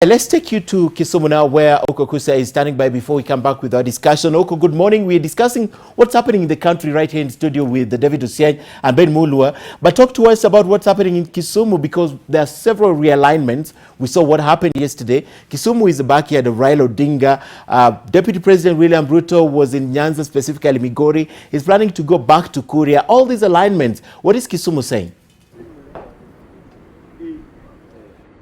Let's take you to Kisumu now, where Okusa is standing by before we come back with our discussion. Ouko, good morning. We're discussing what's happening in the country right here in studio with David Ossiany and Ben Mulwa. But talk to us about what's happening in Kisumu, because there are several realignments. We saw what happened yesterday. Kisumu is the backyard of Raila Odinga. Deputy President William Ruto was in Nyanza, specifically Migori. He's planning to go back to Kuria. All these alignments. What is Kisumu saying?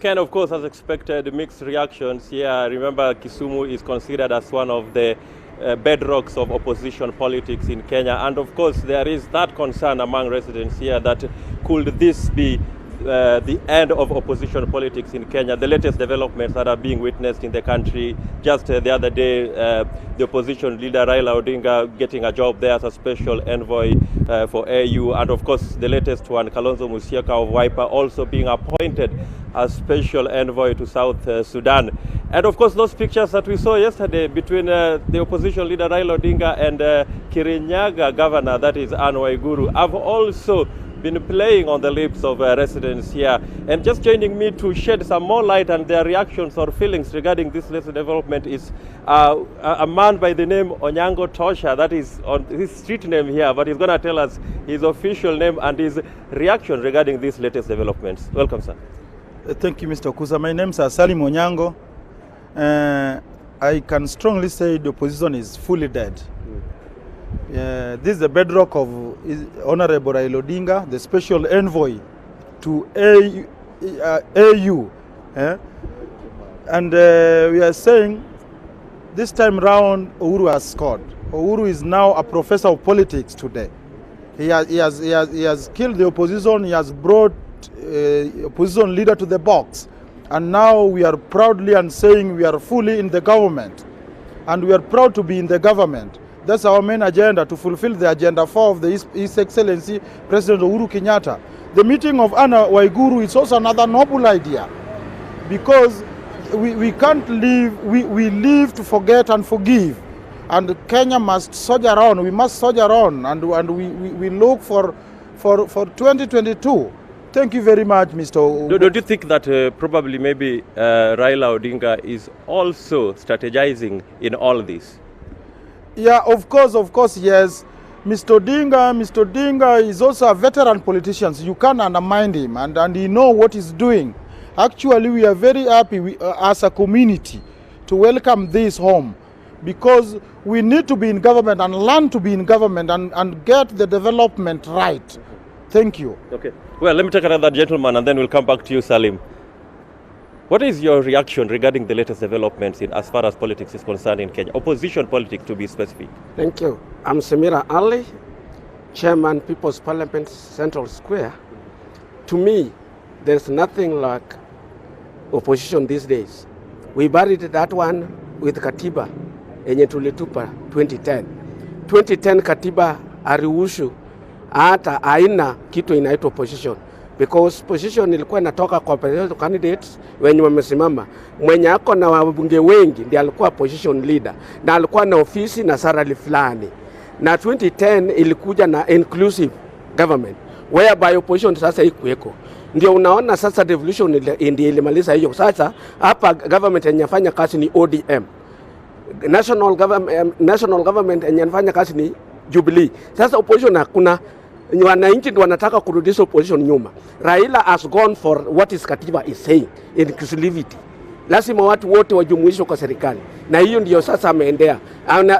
Ken, of course, as expected, mixed reactions here. Remember, Kisumu is considered as one of the bedrocks of opposition politics in Kenya. And of course, there is that concern among residents here that could this be the end of opposition politics in Kenya. The latest developments that are being witnessed in the country, just the other day, the opposition leader Raila Odinga getting a job there as a special envoy for AU, and of course the latest one, Kalonzo Musyoka of Wiper, also being appointed as special envoy to South Sudan. And of course those pictures that we saw yesterday between the opposition leader Raila Odinga and Kirinyaga governor, that is Waiguru, have also been playing on the lips of residents here. And just joining me to shed some more light on their reactions or feelings regarding this latest development is a man by the name Onyango Tosha. That is on his street name here, but he's going to tell us his official name and his reaction regarding these latest developments. Welcome, sir. Thank you, Mr. Okusa. My name is Salim Onyango. I can strongly say the opposition is fully dead. This is the bedrock of Honorable Raila Odinga, the special envoy to AU. And we are saying this time round Uhuru has scored. Uhuru is now a professor of politics today. He has killed the opposition. He has brought opposition leader to the box. And now we are proudly and saying we are fully in the government. And we are proud to be in the government. That's our main agenda, to fulfill the agenda 4 of the His Excellency President Uhuru Kenyatta. The meeting of Anna Waiguru is also another noble idea, because we can't live, we live to forget and forgive. And Kenya must soldier on, we must soldier on, and we look for 2022. Thank you very much, Mr. Don't you think that probably maybe Raila Odinga is also strategizing in all this? Yeah, of course, yes. Mr. Odinga is also a veteran politician. You can't undermine him, and he knows what he's doing. Actually, we are very happy as a community to welcome this home, because we need to be in government and learn to be in government and get the development right. Thank you. Okay. Well, let me take another gentleman and then we'll come back to you, Salim. What is your reaction regarding the latest developments as far as politics is concerned in Kenya? Opposition politics, to be specific. Thank you. I'm Samira Ali, Chairman, People's Parliament, Central Square. To me, there's nothing like opposition these days. We buried that one with Katiba, yenye tulitupa 2010. 2010 Katiba ariushu hata aina kitu inaitwa opposition. Because position ilikuwa inatoka kwa presidential candidates wenye wamesimama. Mwenye ako na wabunge wengi ndiye alikuwa position leader, na alikuwa na ofisi na salary fulani. Na 2010 ilikuja na inclusive government, whereby opposition sasa ikuweko. Ndio unaona sasa revolution ndiyo ilimaliza hiyo. Sasa hapa government yenye inafanya kazi ni ODM. National government yenye inafanya kazi ni Jubilee. Sasa opposition hakuna. Wananchi ndio wanataka kurudisha opposition nyuma. Raila has gone for what is Katiba is saying, inclusivity. Lazima watu wote wajumuishwe kwa serikali. Na hiyo ndio sasa ameendea.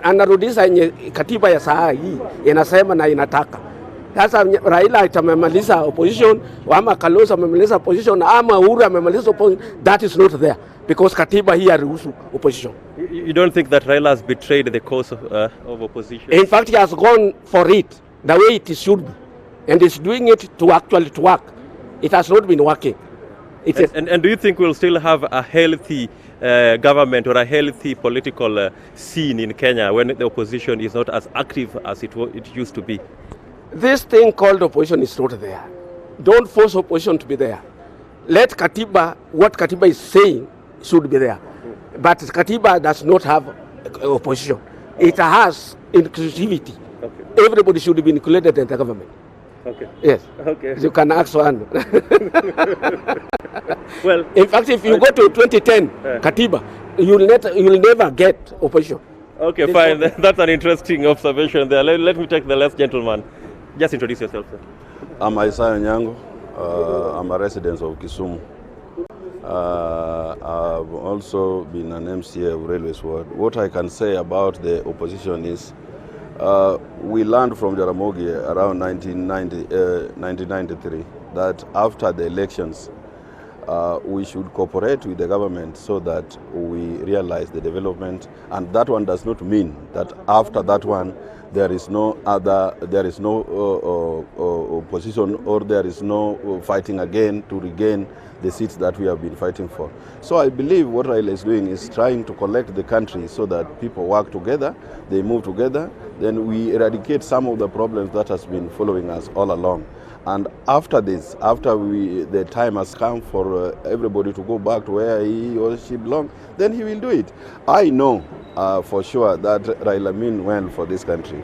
Anarudisha yenye Katiba ya saa hii inasema na inataka. Sasa Raila itamemaliza opposition, ama Kalonzo amemaliza opposition, ama Uhuru amemaliza opposition. That is not there, because Katiba hii haruhusu opposition. You don't think that Raila has betrayed the cause of opposition? In fact, he has gone for it the way it should be, and is doing it to actually to work. It has not been working. And do you think we'll still have a healthy government or a healthy political scene in Kenya when the opposition is not as active as it used to be? This thing called opposition is not there. Don't force opposition to be there. Let Katiba, what Katiba is saying, should be there. But Katiba does not have opposition. It has inclusivity. Okay. Everybody should be included in the government. Okay. Yes. Okay. You can ask one. Well, in fact, if you go to 2010, Katiba, you'll never get opposition. okay, This fine. one. That's an interesting observation there. Let me take the last gentleman. Just introduce yourself, sir. I'm Isaiah Nyango. I'm a resident of Kisumu. I've also been an MCA of Railways Ward. What I can say about the opposition is we learned from Jaramogi around 1993 that after the elections, we should cooperate with the government so that we realize the development, and that one does not mean that after that one there is no opposition, or there is no fighting again to regain the seats that we have been fighting for. So I believe what Raila is doing is trying to collect the country so that people work together, they move together, then we eradicate some of the problems that has been following us all along. And after this, the time has come for everybody to go back to where he or she belongs, then he will do it. I know for sure that Raila means well for this country.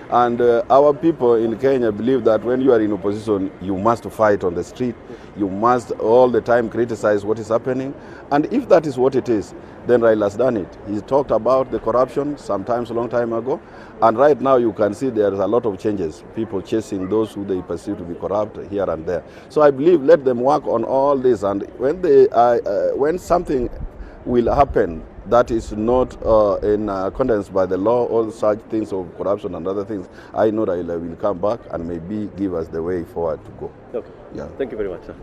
And our people in Kenya believe that when you are in opposition, you must fight on the street. You must all the time criticize what is happening. And if that is what it is, then Raila has done it. He talked about the corruption sometimes a long time ago. And right now you can see there is a lot of changes. People chasing those who they perceive to be corrupt here and there. So I believe let them work on all this. And when something will happen that is not in accordance by the law, all such things of corruption and other things, I know Raila will come back and maybe give us the way forward to go. Okay. Yeah. Thank you very much, sir.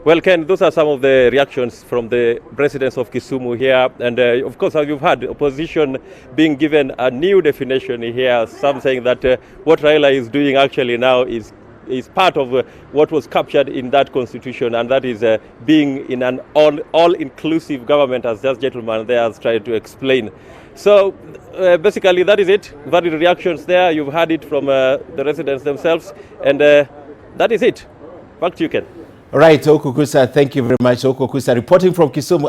Well, Ken, those are some of the reactions from the residents of Kisumu here. And of course, as you've heard, opposition being given a new definition here, some saying that what Raila is doing actually now is part of what was captured in that constitution, and that is being in an all-inclusive government, as this gentleman there has tried to explain. So basically that is it. Varied reactions there. You've heard it from the residents themselves, and that is it. Back to you, Ken. All right, Okusa, thank you very much. Okusa reporting from Kisumu.